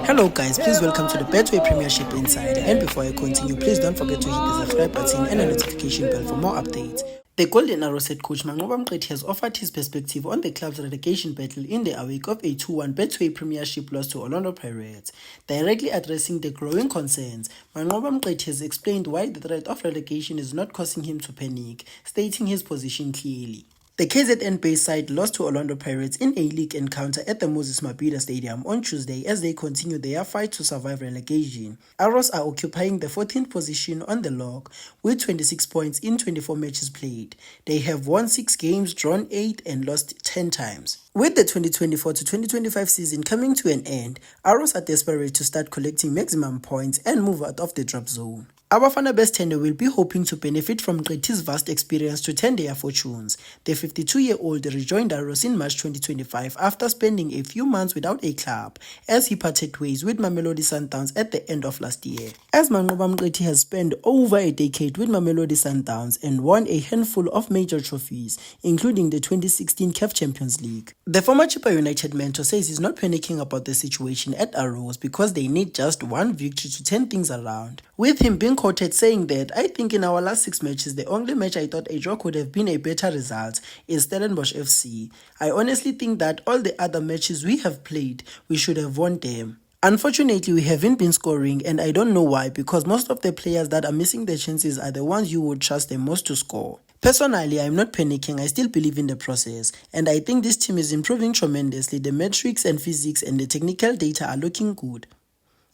Hello guys, please welcome to the Betway Premiership Insider, and before I continue, please don't forget to hit the subscribe button and the notification bell for more updates. The Golden Arrows head coach Manqoba Mqethi has offered his perspective on the club's relegation battle in the wake of a 2-1 Betway Premiership loss to Orlando Pirates. Directly addressing the growing concerns, Manqoba Mqethi has explained why the threat of relegation is not causing him to panic, stating his position clearly. The KZN-based side lost to Orlando Pirates in a league encounter at the Moses Mabhida Stadium on Tuesday as they continue their fight to survive relegation. Arrows are occupying the 14th position on the log with 26 points in 24 matches played. They have won 6 games, drawn 8 and lost 10 times. With the 2024 to 2025 season coming to an end, Arrows are desperate to start collecting maximum points and move out of the drop zone. Abafana Bestende will be hoping to benefit from Mqethi's vast experience to turn their fortunes. The 52-year-old rejoined Arrows in March 2025 after spending a few months without a club, as he parted ways with Mamelodi Sundowns at the end of last year. As Manqoba Mqethi has spent over a decade with Mamelodi Sundowns and won a handful of major trophies, including the 2016 CAF Champions League. The former Chippa United mentor says he's not panicking about the situation at Arrows because they need just one victory to turn things around, with him being quoted saying that, "I think in our last 6 matches, the only match I thought a draw could have been a better result is Stellenbosch FC. I honestly think that all the other matches we have played, we should have won them. Unfortunately, we haven't been scoring, and I don't know why, because most of the players that are missing their chances are the ones you would trust the most to score. Personally, I'm not panicking. I still believe in the process, and I think this team is improving tremendously. The metrics and physics and the technical data are looking good.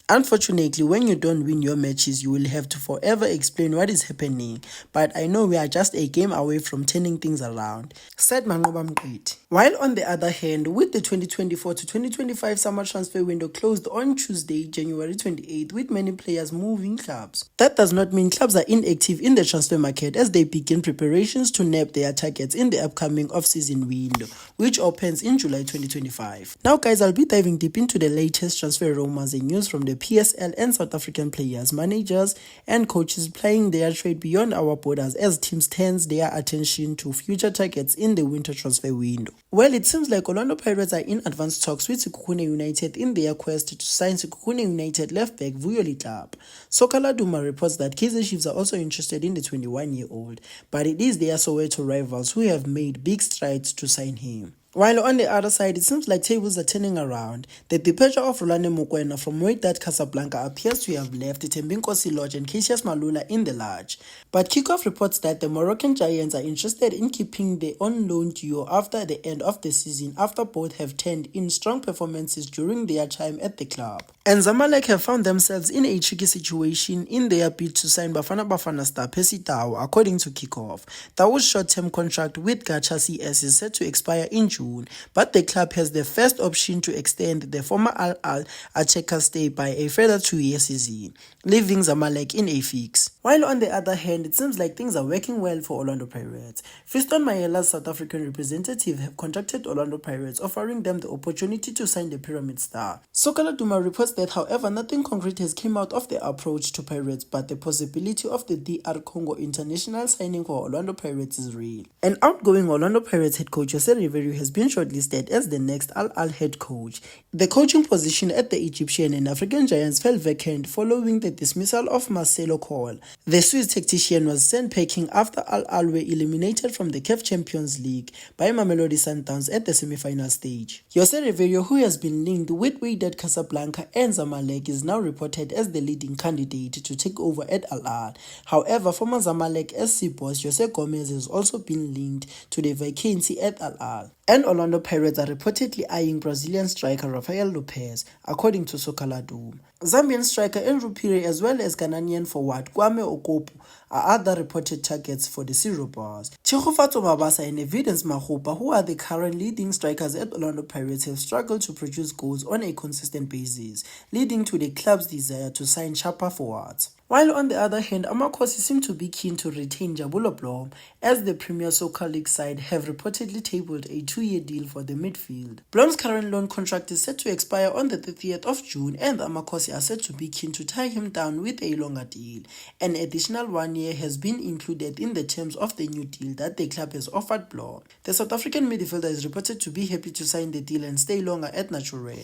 Unfortunately, when you don't win your matches, you will have to forever explain what is happening, but I know we are just a game away from turning things around," said Manqoba Mqethi. While on the other hand, with the 2024 to 2025 summer transfer window closed on Tuesday, January 28th, with many players moving clubs, that does not mean clubs are inactive in the transfer market as they begin preparations to nab their targets in the upcoming off-season window, which opens in July 2025. Now guys, I'll be diving deep into the latest transfer rumors and news from the PSL and South African players, managers and coaches playing their trade beyond our borders as teams turn their attention to future targets in the winter transfer window. Well, it seems like Orlando Pirates are in advanced talks with Sekhukhune United in their quest to sign Sekhukhune United left-back Vuyo Letlapa. Soccer Laduma reports that Kaizer Chiefs are also interested in the 21-year-old, but it is their Soweto rivals who have made big strides to sign him. While on the other side, it seems like tables are turning around. The departure of Rulani Mokoena from Wydad Casablanca appears to have left Thembinkosi Lodge and Cassius Malula in the lurch. But Kickoff reports that the Moroccan Giants are interested in keeping the on-loan duo after the end of the season, after both have turned in strong performances during their time at the club. And Zamalek have found themselves in a tricky situation in their bid to sign Bafana star Percy Tau, according to Kickoff. Tau's short-term contract with Gacha CS is set to expire in June, but the club has the first option to extend the former Al Acheka stay by a further 2-year season, leaving Zamalek in a fix. While on the other hand, it seems like things are working well for Orlando Pirates. Fiston Mayela's South African representative have contacted Orlando Pirates, offering them the opportunity to sign the Pyramid star. Soccer Laduma reports that, however, nothing concrete has come out of the approach to Pirates, but the possibility of the DR Congo international signing for Orlando Pirates is real. An outgoing Orlando Pirates head coach, Jose Riverio, has been shortlisted as the next Al head coach. The coaching position at the Egyptian and African Giants fell vacant following the dismissal of Marcelo Cole. The Swiss tactician was sent packing after Al were eliminated from the CAF Champions League by Mamelodi Sundowns at the semi-final stage. Jose Riverio, who has been linked with Wydad Casablanca and Zamalek, is now reported as the leading candidate to take over at Al. However, former Zamalek SC boss Jose Gomez has also been linked to the vacancy at Al. And Orlando Pirates are reportedly eyeing Brazilian striker Rafael Lopez, according to Soccer Laduma. Zambian striker Andrew Pire as well as Ghanaian forward Kwame Okopu are other reported targets for the Zero Bars. Tshegofatso Mabasa and Evidence Makgopa, who are the current leading strikers at Orlando Pirates, have struggled to produce goals on a consistent basis, leading to the club's desire to sign sharper forwards. While on the other hand, Amakhosi seem to be keen to retain Jabulo Blom, as the Premier Soccer League side have reportedly tabled a 2-year deal for the midfield. Blom's current loan contract is set to expire on the 30th of June, and Amakhosi are said to be keen to tie him down with a longer deal. An additional 1 year has been included in the terms of the new deal that the club has offered Blom. The South African midfielder is reported to be happy to sign the deal and stay longer at Natural.